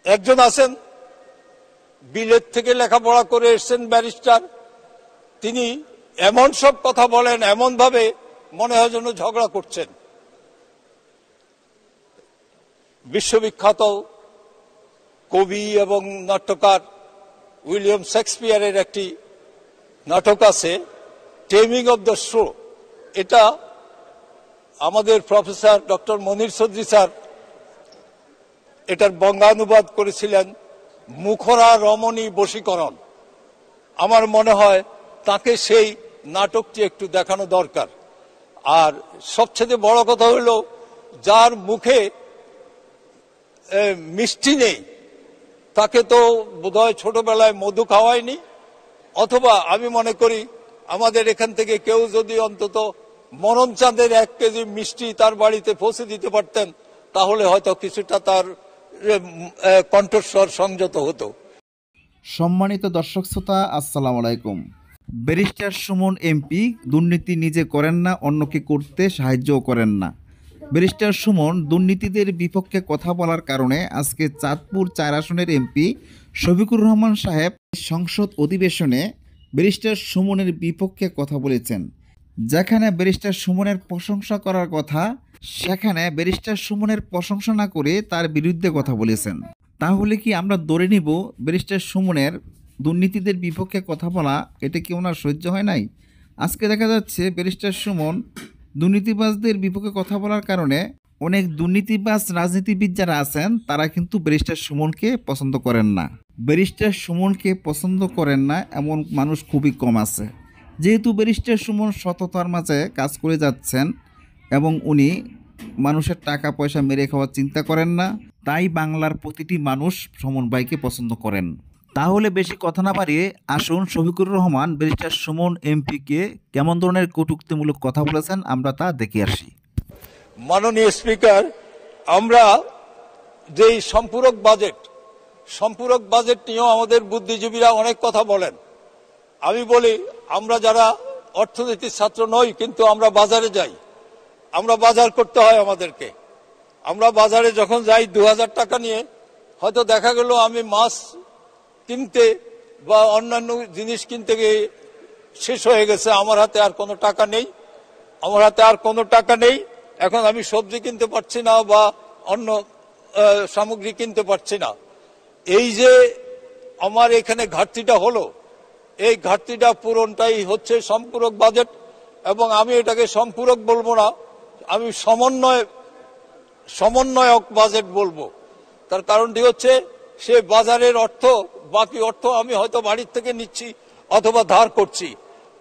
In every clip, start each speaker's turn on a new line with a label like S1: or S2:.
S1: একজন আছেন বিলেত থেকে লেখাপড়া করে এসেছেন ব্যারিস্টার, তিনি এমন সব কথা বলেন, এমন ভাবে মনে হয় যেন ঝগড়া করছেন। বিশ্ববিখ্যাত কবি এবং নাট্যকার উইলিয়াম শেক্সপিয়ারের একটি নাটক আছে টেমিং অব দ্য শো। এটা আমাদের প্রফেসর ডক্টর মনির চৌধুরী স্যার এটার বঙ্গানুবাদ করেছিলেন মুখরা রমণী বশীকরণ। আমার মনে হয় তাকে সেই নাটকটি একটু দেখানো দরকার। আর সবচেয়ে বড় কথা হলো, যার মুখে মিষ্টি নেই তাকে তো বোধহয় ছোটবেলায় মধু খাওয়ায়নি, অথবা আমি মনে করি আমাদের এখান থেকে কেউ যদি অন্তত মরণচাঁদের 1 কেজি মিষ্টি তার বাড়িতে পৌঁছে দিতে পারতেন, তাহলে হয়তো কিছুটা তার কণ্ঠস্বর সংযত হতো।
S2: সম্মানিত দর্শক শ্রোতা, আসসালামু আলাইকুম। ব্যারিস্টার সুমন এমপি দুর্নীতি নিজে করেন না, অন্যকে করতে সাহায্যও করেন না। ব্যারিস্টার সুমন দুর্নীতিদের বিপক্ষে কথা বলার কারণে আজকে চাঁদপুর 4 আসনের এমপি শফিকুর রহমান সাহেব সংসদ অধিবেশনে ব্যারিস্টার সুমনের বিপক্ষে কথা বলেছেন। যেখানে ব্যারিস্টার সুমনের প্রশংসা করার কথা, সেখানে ব্যারিস্টার সুমনের প্রশংসা না করে তার বিরুদ্ধে কথা বলেছেন। তাহলে কি আমরা ধরে নিব ব্যারিস্টার সুমনের দুর্নীতিদের বিপক্ষে কথা বলা এটা কি ওনার সহ্য হয় নাই? আজকে দেখা যাচ্ছে ব্যারিস্টার সুমন দুর্নীতিবাজদের বিপক্ষে কথা বলার কারণে অনেক দুর্নীতিবাজ রাজনীতিবিদ যারা আছেন তারা কিন্তু ব্যারিস্টার সুমনকে পছন্দ করেন না। ব্যারিস্টার সুমনকে পছন্দ করেন না এমন মানুষ খুবই কম আছে। যেহেতু ব্যারিস্টার সুমন সততার মাঝে কাজ করে যাচ্ছেন এবং উনি মানুষের টাকা পয়সা মেরে খাওয়ার চিন্তা করেন না, তাই বাংলার প্রতিটি মানুষ সুমন ভাইকে পছন্দ করেন। তাহলে বেশি কথা না বাড়িয়ে আসুন শফিকুর রহমান ব্যারিস্টার সুমন এমপিকে কেমন ধরনের কটূক্তিমূলক কথা বলেছেন আমরা তা দেখে আসি।
S1: মাননীয় স্পিকার, আমরা যে সম্পূরক বাজেট নিয়েও আমাদের বুদ্ধিজীবীরা অনেক কথা বলেন। আমি বলি, আমরা যারা অর্থনীতির ছাত্র নই, কিন্তু আমরা বাজারে যাই, আমরা বাজার করতে হয় আমাদেরকে। আমরা বাজারে যখন যাই 2000 টাকা নিয়ে, হয়তো দেখা গেল আমি মাছ কিনতে বা অন্যান্য জিনিস কিনতে গিয়ে শেষ হয়ে গেছে, আমার হাতে আর কোনো টাকা নেই। এখন আমি সবজি কিনতে পারছি না বা অন্য সামগ্রী কিনতে পারছি না। এই যে আমার এখানে ঘাটতিটা হলো, এই ঘাটতিটা পূরণটাই হচ্ছে সম্পূরক বাজেট। এবং আমি এটাকে সম্পূরক বলবো না, আমি সমন্বয়ক বাজেট বলবো। তার কারণটি হচ্ছে, সে বাজারের অর্থ, বাকি অর্থ আমি হয়তো বাড়ির থেকে নিচ্ছি অথবা ধার করছি,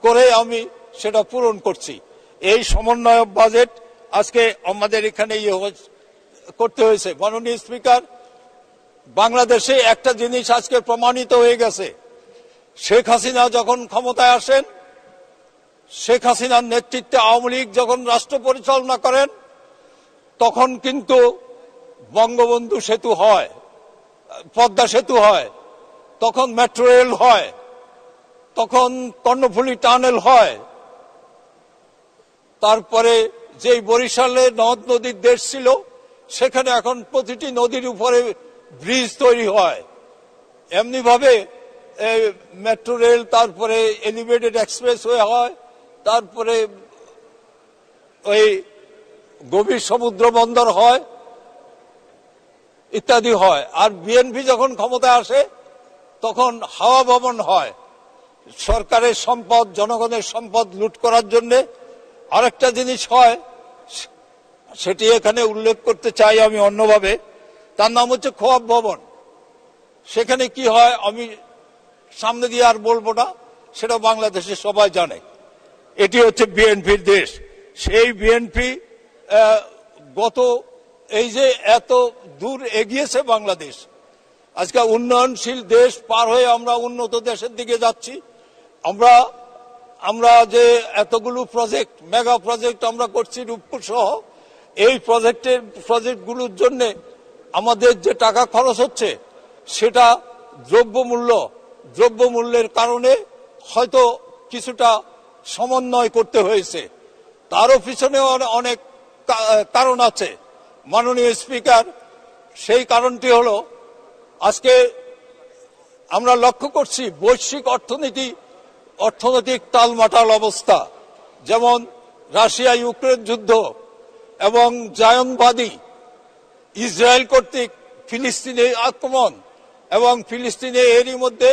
S1: করে আমি সেটা পূরণ করছি। এই সমন্বয়ক বাজেট আজকে আমাদের এখানে করতে হয়েছে। মাননীয় স্পিকার, বাংলাদেশে একটা জিনিস আজকে প্রমাণিত হয়ে গেছে। শেখ হাসিনা যখন ক্ষমতায় আসেন, শেখ হাসিনার নেতৃত্বে আওয়ামী লীগ যখন রাষ্ট্র পরিচালনা করেন, তখন কিন্তু বঙ্গবন্ধু সেতু হয়, পদ্মা সেতু হয়, তখন মেট্রো রেল হয়, তখন কর্ণফুলী টানেল হয়। তারপরে যে বরিশালে নদ নদীর দেশ ছিল, সেখানে এখন প্রতিটি নদীর উপরে ব্রিজ তৈরি হয়। এমনি ভাবে মেট্রো রেল, তারপরে এলিভেটেড এক্সপ্রেসওয়ে হয়, তারপরে ওই গভীর সমুদ্র বন্দর হয়, ইত্যাদি হয়। আর বিএনপি যখন ক্ষমতায় আসে, তখন হাওয়া ভবন হয়। সরকারের সম্পদ, জনগণের সম্পদ লুট করার জন্য আরেকটা জিনিস হয়, সেটি এখানে উল্লেখ করতে চাই আমি অন্যভাবে। তার নাম হচ্ছে খোয়াব ভবন। সেখানে কি হয় আমি সামনে দিয়ে আর বলবো না, সেটা বাংলাদেশে সবাই জানে। এটি হচ্ছে বিএনপির দেশ। সেই বিএনপি গত এই যে এত দূর এগিয়েছে বাংলাদেশ, আজকে উন্নয়নশীল দেশ পার হয়ে আমরা উন্নত দেশের দিকে যাচ্ছি। আমরা যে প্রজেক্ট, মেগা প্রজেক্ট আমরা করছি রূপপুর সহ, এই প্রজেক্টগুলোর জন্য আমাদের যে টাকা খরচ হচ্ছে, সেটা দ্রব্যমূল্যের কারণে হয়তো কিছুটা সমন্বয় করতে হয়েছে। তারও পিছনে অনেক কারণ আছে। মাননীয় স্পিকার, সেই কারণটি হলো, আজকে আমরা লক্ষ্য করছি বৈশ্বিক অর্থনৈতিক টালমাটাল অবস্থা, যেমন রাশিয়া ইউক্রেন যুদ্ধ এবং জায়নবাদী ইসরায়েল কর্তৃক ফিলিস্তিনে আক্রমণ, এবং ফিলিস্তিনে এরই মধ্যে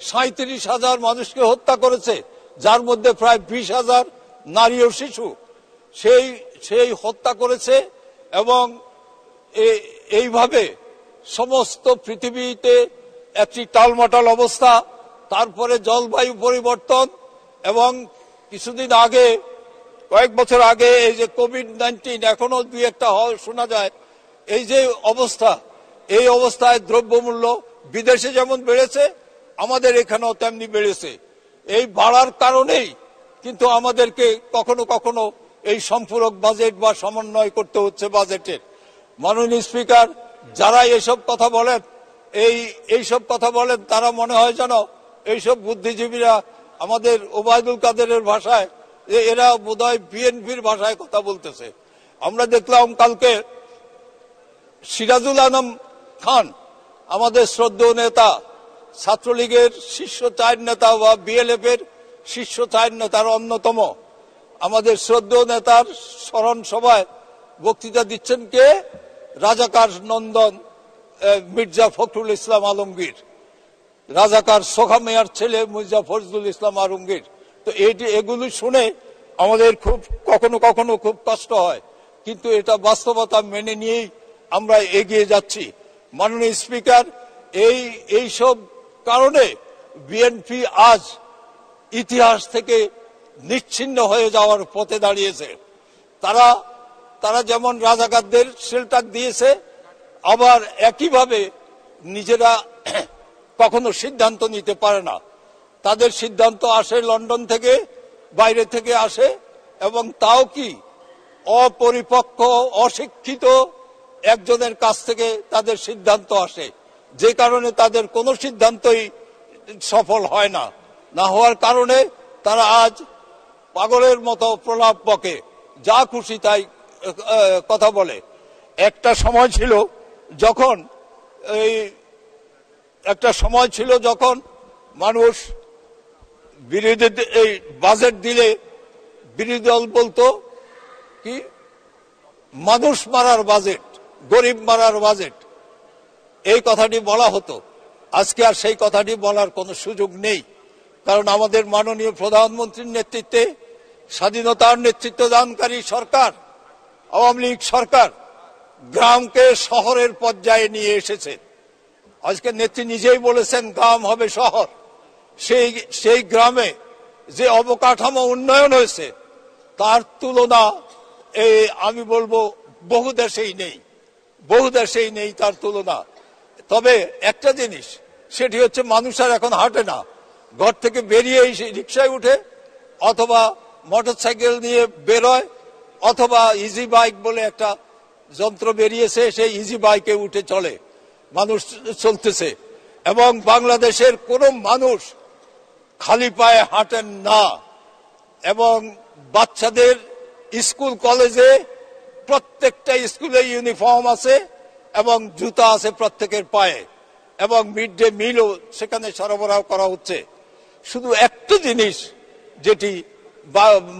S1: 37,000 মানুষকে হত্যা করেছে, যার মধ্যে প্রায় 20,000 নারী ও শিশু সেই হত্যা করেছে। এবং এইভাবে সমস্ত পৃথিবীতে একটি টালমাটাল অবস্থা। তারপরে জলবায়ু পরিবর্তন, এবং কিছুদিন আগে, কয়েক বছর আগে এই যে কোভিড-19, এখনো দুই একটা শোনা যায়। এই যে অবস্থা, এই অবস্থায় দ্রব্যমূল্য বিদেশে যেমন বেড়েছে, আমাদের এখানেও তেমনি বেড়েছে। এই বাড়ার কারণেই কিন্তু আমাদেরকে কখনো কখনো এই সম্পূরক বাজেট বা সমন্বয় করতে হচ্ছে বাজেটের। মাননীয় স্পিকার, যারা এইসব কথা বলেন এইসব কথা বলেন, তারা মনে হয় যেন এইসব বুদ্ধিজীবীরা আমাদের ওবায়দুল কাদেরের ভাষায়, এরা বোধহয় বিএনপির ভাষায় কথা বলতেছে। আমরা দেখলাম কালকে সিরাজুল আলম খান, আমাদের শ্রদ্ধেয় নেতা, ছাত্রলীগের শীর্ষ 4 নেতা বা বিএলএফ এর শীর্ষ 4 নেতার অন্যতম, আমাদের শ্রদ্ধেয় নেতার স্মরণ সভায় বক্তৃতা দিচ্ছেন কে? রাজাকার নন্দন মির্জা ফখরুল ইসলাম আলমগীর, রাজাকার সোখা মেয়ার ছেলে মির্জা ফজলুল ইসলাম আলমগীর। তো এগুলি শুনে আমাদের খুব কখনো কখনো খুব কষ্ট হয়, কিন্তু এটা বাস্তবতা মেনে নিয়েই আমরা এগিয়ে যাচ্ছি। মাননীয় স্পিকার, এইসব কারণে বিএনপি আজ ইতিহাস থেকে নিচ্ছিন্ন হয়ে যাওয়ার পথে দাঁড়িয়েছে। তারা যেমন রাজাকারদের শেল্টার দিয়েছে, আবার একইভাবে নিজেরা কখনো সিদ্ধান্ত নিতে পারে না। তাদের সিদ্ধান্ত আসে লন্ডন থেকে, বাইরে থেকে আসে, এবং তাও কি অপরিপক্ক অশিক্ষিত একজনের কাছ থেকে তাদের সিদ্ধান্ত আসে, যে কারণে তাদের কোনো সিদ্ধান্তই সফল হয় না। না হওয়ার কারণে তারা আজ পাগলের মতো প্রলাপ বকে, যা খুশি তাই কথা বলে। একটা সময় ছিল যখন মানুষ বিরোধী এই বাজেট দিলে বিরোধী দল বলতো কি, মানুষ মারার বাজেট, গরিব মারার বাজেট, এই কথাটি বলা হতো। আজকে আর সেই কথাটি বলার কোনো সুযোগ নেই, কারণ আমাদের মাননীয় প্রধানমন্ত্রীর নেতৃত্বে, স্বাধীনতার নেতৃত্ব দানকারী সরকার, আওয়ামী লীগ সরকার, গ্রামকে শহরের পর্যায়ে নিয়ে এসেছে। আজকে নেত্রী নিজেই বলেছেন গ্রাম হবে শহর। সেই গ্রামে যে অবকাঠামো উন্নয়ন হয়েছে, তার তুলনা আমি বলবো বহু দেশেই নেই তার তুলনা। তবে একটা জিনিস, সেটি হচ্ছে মানুষ আর এখন হাঁটে না, ঘর থেকে বেরিয়ে রিক্সায় উঠে অথবা মোটরসাইকেল নিয়ে বেরোয়, অথবা ইজি বাইক বলে একটা যন্ত্র বেরিয়েছে, সেই ইজি বাইকে উঠে মানুষ চলতেছে। এবং বাংলাদেশের কোনো মানুষ খালি পায়ে হাঁটেন না। এবং বাচ্চাদের স্কুল কলেজে, প্রত্যেকটা স্কুলে ইউনিফর্ম আছে এবং জুতা আছে প্রত্যেকের পায়ে, এবং মিড ডে মিলও সেখানে সরবরাহ করা হচ্ছে। শুধু একটা জিনিস যেটি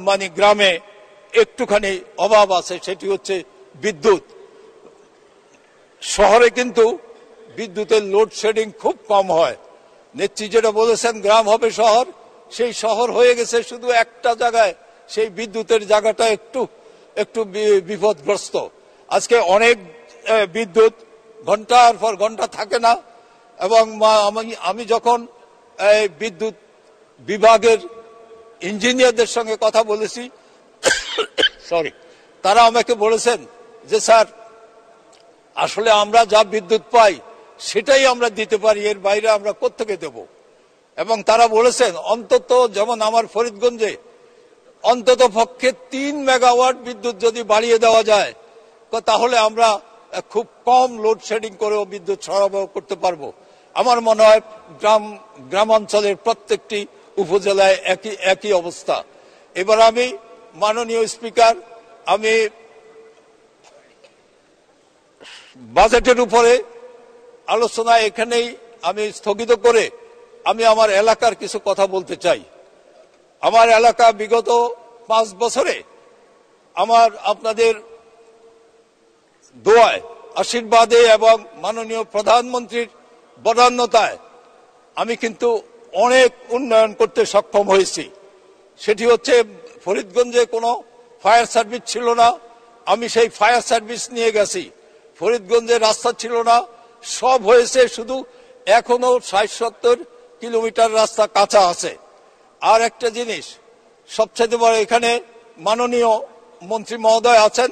S1: মানে গ্রামে একটুখানি অভাব আছে, সেটি হচ্ছে বিদ্যুৎ। শহরে কিন্তু বিদ্যুতের লোডশেডিং খুব কম হয়। নেত্রী যেটা বলেছেন গ্রাম হবে শহর, সেই শহর হয়ে গেছে শুধু একটা জায়গায়, সেই বিদ্যুতের জায়গাটা একটু বিপদগ্রস্ত। আজকে অনেক বিদ্যুৎ ঘন্টার পর ঘন্টা থাকে না। এবং আমি যখন বিদ্যুৎ বিভাগের ইঞ্জিনিয়ারদের সঙ্গে কথা বলেছি, তারা আমাকে বলেছেন যে স্যার, আসলে আমরা যা বিদ্যুৎ পাই সেটাই আমরা দিতে পারি, এর বাইরে আমরা কোত্থেকে দেব। এবং তারা বলেছেন অন্তত, যেমন আমার ফরিদগঞ্জে অন্তত পক্ষে 3 মেগাওয়াট বিদ্যুৎ যদি বাড়িয়ে দেওয়া যায়, তাহলে আমরা খুব কম লোডশেডিং করেও বিদ্যুৎ সরবরাহ করতে পারবো। আমার মনে হয় গ্রামাঞ্চলের প্রত্যেকটি উপজেলায় একই অবস্থা। এবার আমি, মাননীয় স্পিকার, আমি বাজেটের উপরে আলোচনা এখানেই আমি স্থগিত করে আমি আমার এলাকার কিছু কথা বলতে চাই। আমার এলাকা বিগত 5 বছরে আমার আপনাদের দোয়ায়, আশীর্বাদে এবং মাননীয় প্রধানমন্ত্রীর বদান্যতায় আমি কিন্তু অনেক উন্নয়ন করতে সক্ষম হয়েছি। সেটি হচ্ছে ফরিদগঞ্জে কোনো ফায়ার সার্ভিস ছিল না, আমি সেই ফায়ার সার্ভিস নিয়ে গেছি। ফরিদগঞ্জে রাস্তা ছিল না, সব হয়েছে, শুধু এখনো 60-70 কিলোমিটার রাস্তা কাঁচা আছে। আর একটা জিনিস সবচেয়ে বড়, এখানে মাননীয় মন্ত্রী মহোদয় আছেন,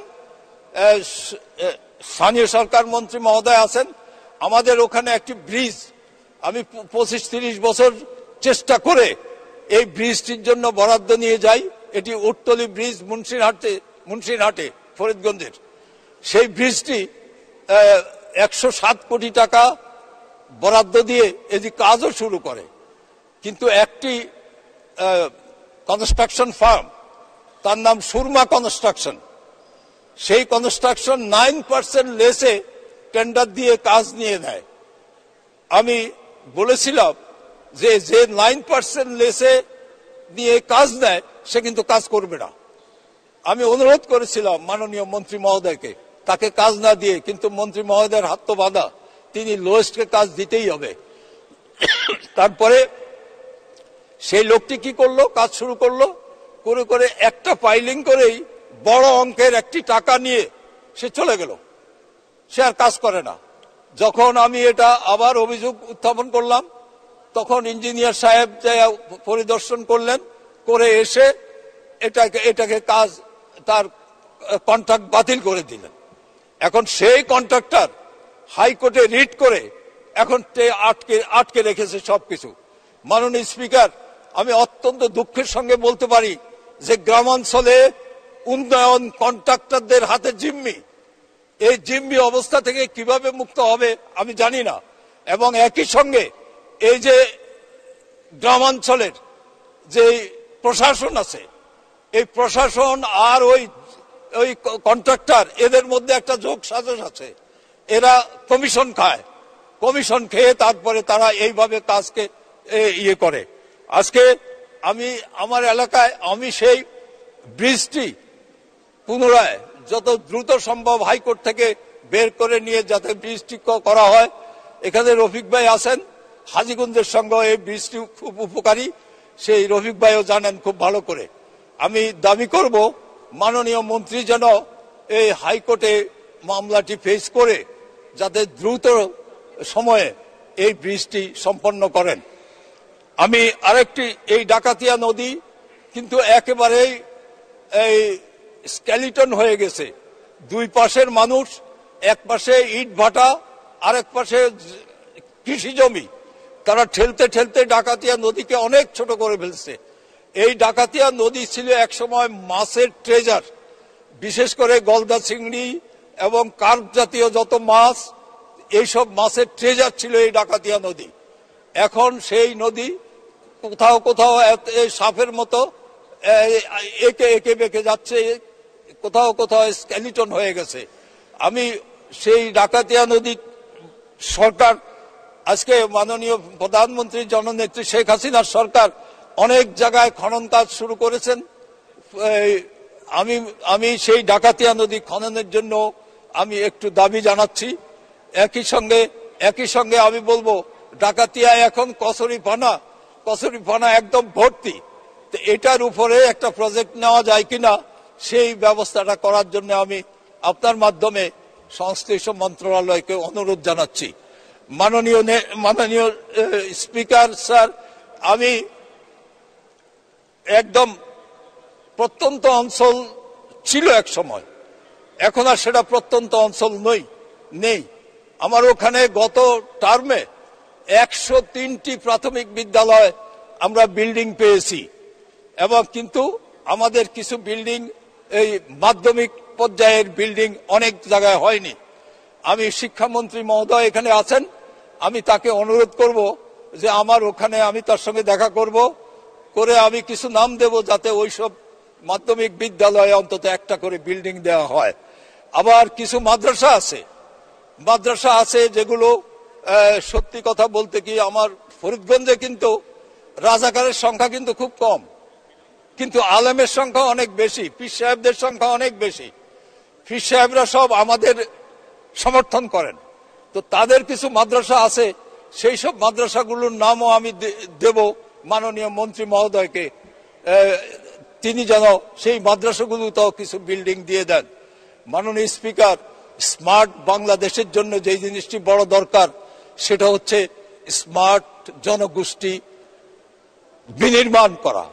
S1: স্থানীয় সরকার মন্ত্রী মহোদয় আছেন, আমাদের ওখানে একটি ব্রিজ আমি 25-30 বছর চেষ্টা করে এই ব্রিজটির জন্য বরাদ্দ নিয়ে যাই। এটি উটতলি ব্রিজ, মুন্সিরহাটে ফরিদগঞ্জের। সেই ব্রিজটি 107 কোটি টাকা বরাদ্দ দিয়ে এটি কাজও শুরু করে, কিন্তু একটি কনস্ট্রাকশন ফার্ম, তার নাম সুরমা কনস্ট্রাকশন, সেই কনস্ট্রাকশন 9% লেসে টেন্ডার দিয়ে কাজ নিয়ে নেয়। আমি বলেছিলাম যে 9% লেসে দিয়ে কাজ নেয় সে কিন্তু কাজ করবে না। আমি অনুরোধ করেছিলাম মাননীয় মন্ত্রী মহোদয়কে তাকে কাজ না দিয়ে, কিন্তু মন্ত্রী মহোদয়ের হাত তো বাঁধা, তিনি লোয়েস্টকে কাজ দিতেই হবে। তারপরে সেই লোকটি কি করলো, কাজ শুরু করলো, করে একটা পাইলিং করেই বড় অঙ্কের একটি টাকা নিয়ে সে চলে গেল, সে আর কাজ করে না। যখন আমি এটা আবার অভিযোগ উত্থাপন করলাম, তখন ইঞ্জিনিয়ার সাহেব পরিদর্শন করলেন, করে এসে এটাকে কাজ, তার কন্ট্রাক্ট বাতিল করে দিলেন। এখন সেই কন্ট্রাক্টর হাইকোর্টে রিট করে এখন আটকে রেখেছে সবকিছু। মাননীয় স্পিকার, আমি অত্যন্ত দুঃখের সঙ্গে বলতে পারি যে গ্রামাঞ্চলে উন্নয়ন কন্ট্রাক্টরদের হাতে জিম্মি, এই জিম্মি অবস্থা থেকে কিভাবে মুক্ত হবে আমি জানি না। এবং একই সঙ্গে এই যে গ্রামাঞ্চলের যে প্রশাসন আছে, এই প্রশাসন আর ওই কন্ট্রাক্টর, এদের মধ্যে একটা যোগ সাজস আছে। এরা কমিশন খায়, কমিশন খেয়ে তারপরে তারা এইভাবে কাজকে ইয়ে করে। আজকে আমি আমার এলাকায় আমি সেই ব্রিজটি পুনরায় যত দ্রুত সম্ভব হাইকোর্ট থেকে বের করে নিয়ে যাতে ব্রিজটি করা হয়। এখানে রফিক ভাই আছেন, হাজীগঞ্জের সঙ্গে এই ব্রিজটি খুব উপকারী, সেই রফিক ভাইও জানেন খুব ভালো করে। আমি দাবি করব মাননীয় মন্ত্রী যেন এই হাইকোর্টে মামলাটি ফেস করে যাতে দ্রুত সময়ে এই ব্রিজটি সম্পন্ন করেন। আমি আরেকটি, এই ডাকাতিয়া নদী কিন্তু একেবারেই এই স্কেলিটন হয়ে গেছে। দুই পাশের মানুষ, এক পাশে ইট ভাটা, আরেক পাশে কৃষি জমি, তারা ঠেলতে ঠেলতে ডাকাতিয়া নদীকে অনেক ছোট করে ফেলছে। এই ডাকাতিয়া নদী ছিল একসময় মাছের ট্রেজার, বিশেষ করে গলদা চিংড়ি এবং কার্প জাতীয় যত মাছ, এইসব মাছের ট্রেজার ছিল এই ডাকাতিয়া নদী। এখন সেই নদী কোথাও কোথাও সাপের মতো একে একে বেঁকে যাচ্ছে, কোথাও কোথাও স্কেলিটন হয়ে গেছে। আমি সেই ডাকাতিয়া নদী সরকার, আজকে মাননীয় প্রধানমন্ত্রী জননেত্রী শেখ হাসিনার সরকার অনেক জায়গায় খনন কাজ শুরু করেছেন। আমি সেই ডাকাতিয়া নদী খননের জন্য আমি একটু দাবি জানাচ্ছি। একই সঙ্গে আমি বলবো, ডাকাতিয়া এখন কচুরিপানা একদম ভর্তি, তো এটার উপরে একটা প্রজেক্ট নেওয়া যায় কিনা সেই ব্যবস্থাটা করার জন্য আমি আপনার মাধ্যমে সংশ্লিষ্ট মন্ত্রণালয়কে অনুরোধ জানাচ্ছি। মাননীয় স্পিকার স্যার, আমি একদম প্রত্যন্ত অঞ্চল ছিল এক সময়, এখন আর সেটা প্রত্যন্ত অঞ্চল নেই। আমার ওখানে গত টার্মে 103টি প্রাথমিক বিদ্যালয় আমরা বিল্ডিং পেয়েছি, এবং কিন্তু আমাদের কিছু বিল্ডিং, এই মাধ্যমিক পর্যায়ের বিল্ডিং অনেক জায়গায় হয়নি। আমি শিক্ষামন্ত্রী মহোদয় এখানে আছেন, আমি তাকে অনুরোধ করব যে আমার ওখানে আমি তার সঙ্গে দেখা করে আমি কিছু নাম দেব যাতে ওইসব মাধ্যমিক বিদ্যালয়ে অন্তত একটা করে বিল্ডিং দেওয়া হয়। আবার কিছু মাদ্রাসা আছে যেগুলো সত্যি কথা বলতে কি, আমার ফরিদগঞ্জে কিন্তু রাজাকারের সংখ্যা কিন্তু খুব কম, কিন্তু আলেমের সংখ্যা অনেক বেশি, পীর সাহেবদের সংখ্যা অনেক বেশি। পীর সাহেবরা সব আমাদের সমর্থন করেন। তো তাদের কিছু মাদ্রাসা আছে, সেই সব মাদ্রাসাগুলোর নামও আমি দেব মাননীয় মন্ত্রী মহোদয়কে, তিনি যেন সেই মাদ্রাসাগুলোতেও কিছু বিল্ডিং দিয়ে দেন। মাননীয় স্পিকার, স্মার্ট বাংলাদেশের জন্য যে জিনিসটি বড় দরকার সেটা হচ্ছে স্মার্ট জনগোষ্ঠী বিনির্মাণ করা।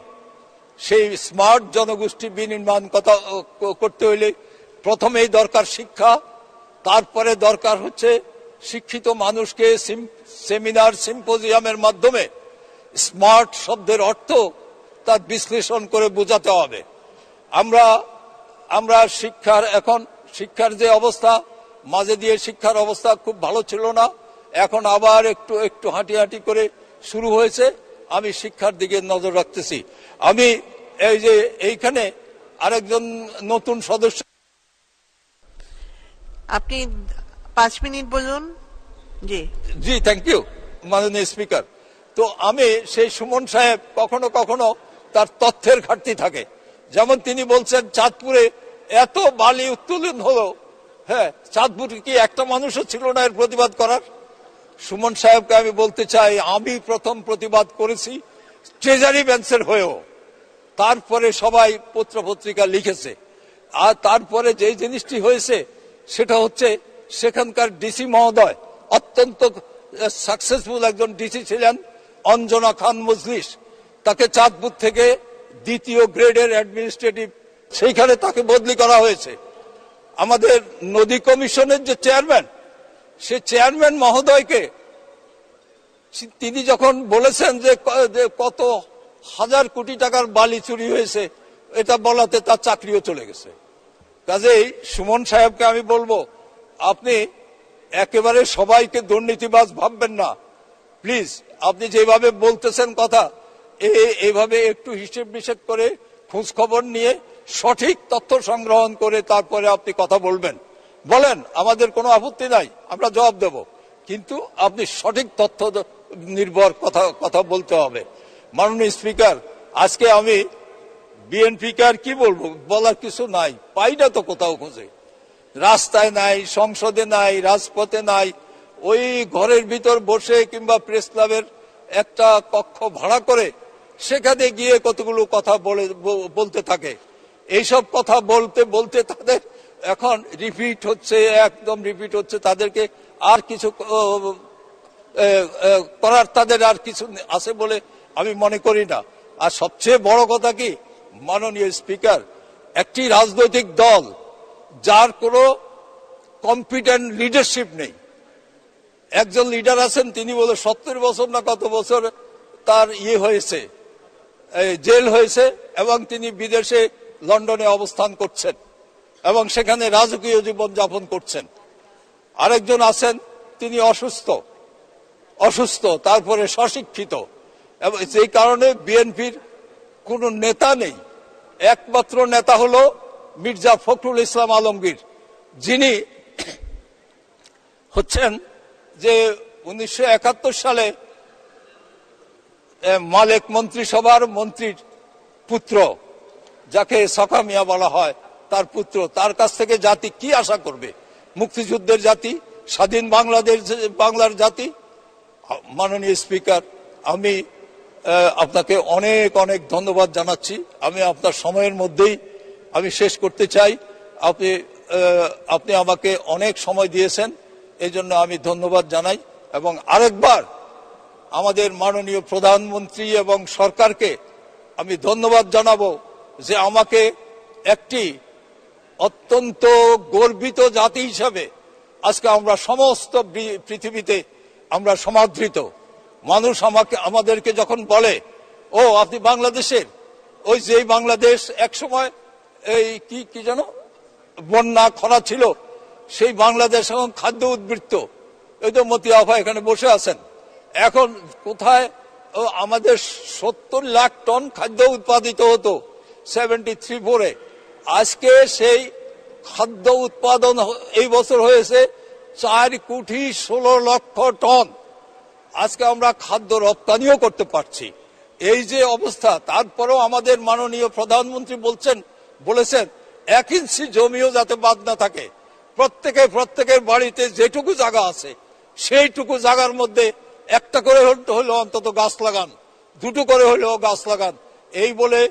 S1: সেই স্মার্ট জনগোষ্ঠী বিনির্মাণ করতে হইলে প্রথমেই দরকার শিক্ষা, তারপরে দরকার হচ্ছে শিক্ষিত মানুষকে সেমিনার সিম্পোজিয়ামের মাধ্যমে স্মার্ট শব্দের অর্থ তার বিশ্লেষণ করে বোঝাতে হবে। আমরা শিক্ষার যে অবস্থা, মাঝে দিয়ে শিক্ষার অবস্থা খুব ভালো ছিল না, এখন আবার একটু হাঁটি করে শুরু হয়েছে। আমি শিক্ষার দিকে নজর রাখতেছি। আমি এই যে এইখানে আরেকজন নতুন সদস্য,
S3: আপনি 5 মিনিট বলুন। জি
S1: থ্যাংক ইউ মাননীয় স্পিকার। তো আমি সেই সুমন সাহেব কখনো কখনো তার তথ্যের ঘাটতি থাকে। যেমন তিনি বলছেন চাঁদপুরে এত বালি উত্তোলন হলো, হ্যাঁ, চাঁদপুরে কি একটা মানুষও ছিল না এর প্রতিবাদ করার? সুমন সাহেবকে আমি বলতে চাই, আমি প্রথম প্রতিবাদ করেছি ট্রেজারি বেঞ্চের হয়েও, তারপরে সবাই পত্র পত্রিকা লিখেছে। আর তারপরে যে জিনিসটি হয়েছে সেটা হচ্ছে সেখানকার ডিসি মহোদয় অত্যন্ত সাকসেসফুল একজন ডিসি ছিলেন, অঞ্জনা খান মজলিস। তাকে চাঁদপুর থেকে 2য় গ্রেডের অ্যাডমিনিস্ট্রেটিভ সেইখানে তাকে বদলি করা হয়েছে। আমাদের নদী কমিশনের যে চেয়ারম্যান, সে চেয়ারম্যান মহোদয়কে তিনি যখন বলেছেন যে কত হাজার কোটি টাকার বালি চুরি হয়েছে, এটা বলাতে তার চাকরিও চলে গেছে। কাজেই সুমন সাহেবকে আমি বলবো, আপনি একেবারে সবাইকে দুর্নীতিবাজ ভাববেন না প্লিজ। আপনি যেভাবে বলতেছেন কথা, এইভাবে একটু হিসেব নিষেধ করে খোঁজ খবর নিয়ে সঠিক তথ্য সংগ্রহণ করে তারপরে আপনি কথা বলেন, আমাদের কোনো আপত্তি নাই, আমরা জবাব দেব, কিন্তু আপনি সঠিক তথ্য নির্ভর কথা বলতে হবে। মাননীয় স্পিকার, আজকে আমি বিএনপিকে আর কি বলবো, বলার কিছু নাই, পাই না তো কোথাও খুঁজে, রাস্তায় নাই, সংসদে নাই, রাজপথে নাই, ওই ঘরের ভিতর বসে কিংবা প্রেস ক্লাবের একটা কক্ষ ভাড়া করে সেখানে গিয়ে কতগুলো কথা বলতে থাকে। এইসব কথা বলতে তাদের এখন একদম রিপিট হচ্ছে, তাদেরকে আর কিছু করার তাদের আর কিছু আছে বলে আমি মনে করি না। আর সবচেয়ে বড় কথা কি মাননীয় স্পিকার, একটি রাজনৈতিক দল যার কোনো কম্পিটেন্ট লিডারশিপ নেই, একজন লিডার আছেন তিনি বলে 70 বছর না কত বছর তার হয়েছে, জেল হয়েছে, এবং তিনি বিদেশে লন্ডনে অবস্থান করছেন এবং সেখানে রাজকীয় জীবন যাপন করছেন। আরেকজন আছেন তিনি অসুস্থ, তারপরে স্বশিক্ষিত, এবং সেই কারণে বিএনপির কোনো নেতা নেই। একমাত্র নেতা হলো মির্জা ফখরুল ইসলাম আলমগীর, যিনি হচ্ছেন যে 1971 সালে মালেক মন্ত্রিসভার মন্ত্রীর পুত্র, যাকে সখা মিয়া বলা হয়, তার পুত্র। তার কাছ থেকে জাতি কি আশা করবে? মুক্তিযুদ্ধের জাতি, স্বাধীন বাংলার জাতি। মাননীয় স্পিকার, আমি আপনাকে অনেক ধন্যবাদ জানাচ্ছি। আমি আপনার সময়ের মধ্যেই আমি শেষ করতে চাই। আপনি আমাকে অনেক সময় দিয়েছেন, এই জন্য আমি ধন্যবাদ জানাই। এবং আরেকবার আমাদের মাননীয় প্রধানমন্ত্রী এবং সরকারকে আমি ধন্যবাদ জানাবো যে আমাকে একটি অত্যন্ত গর্বিত জাতি হিসাবে আজকে আমরা সমস্ত পৃথিবীতে আমরা সমাদৃত। মানুষ আমাদেরকে যখন বলে, ও আপনি বাংলাদেশের, ওই যে বাংলাদেশ একসময় এই কি যেন বন্যা খরা ছিল, সেই বাংলাদেশ এখন খাদ্য উদ্বৃত্ত। এই তো মতি আফা এখানে বসে আছেন, এখন কোথায় আমাদের 70 লাখ টন খাদ্য উৎপাদিত হতো 73-4-এ। আজকে সেই খাদ্য উৎপাদন এই বছর হয়েছে 4,16,00,000 টন আজকে আমরা খাদ্য রপ্তানিও করতে পারছি। এই যে অবস্থা, তারপরেও আমাদের মাননীয় প্রধানমন্ত্রী বলেছেন 1 ইঞ্চি জমিও যাতে বাদ না থাকে। প্রত্যেকের বাড়িতে যেটুকু জায়গা আছে সেইটুকু জায়গার মধ্যে একটা করে হলেও অন্তত গাছ লাগান, 2টো করে হলেও গাছ লাগান। এই বলে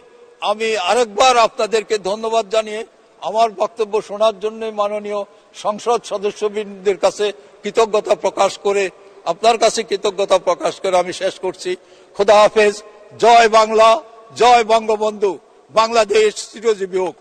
S1: আমি আরেকবার আপনাদেরকে ধন্যবাদ জানিয়ে আমার বক্তব্য শোনার জন্য মাননীয় সংসদ সদস্যবৃন্দদের কাছে কৃতজ্ঞতা প্রকাশ করে আপনার কাছে কৃতজ্ঞতা প্রকাশ করে আমি শেষ করছি। খোদা হাফেজ। জয় বাংলা, জয় বঙ্গবন্ধু। বাংলাদেশ চিরজীবী হোক।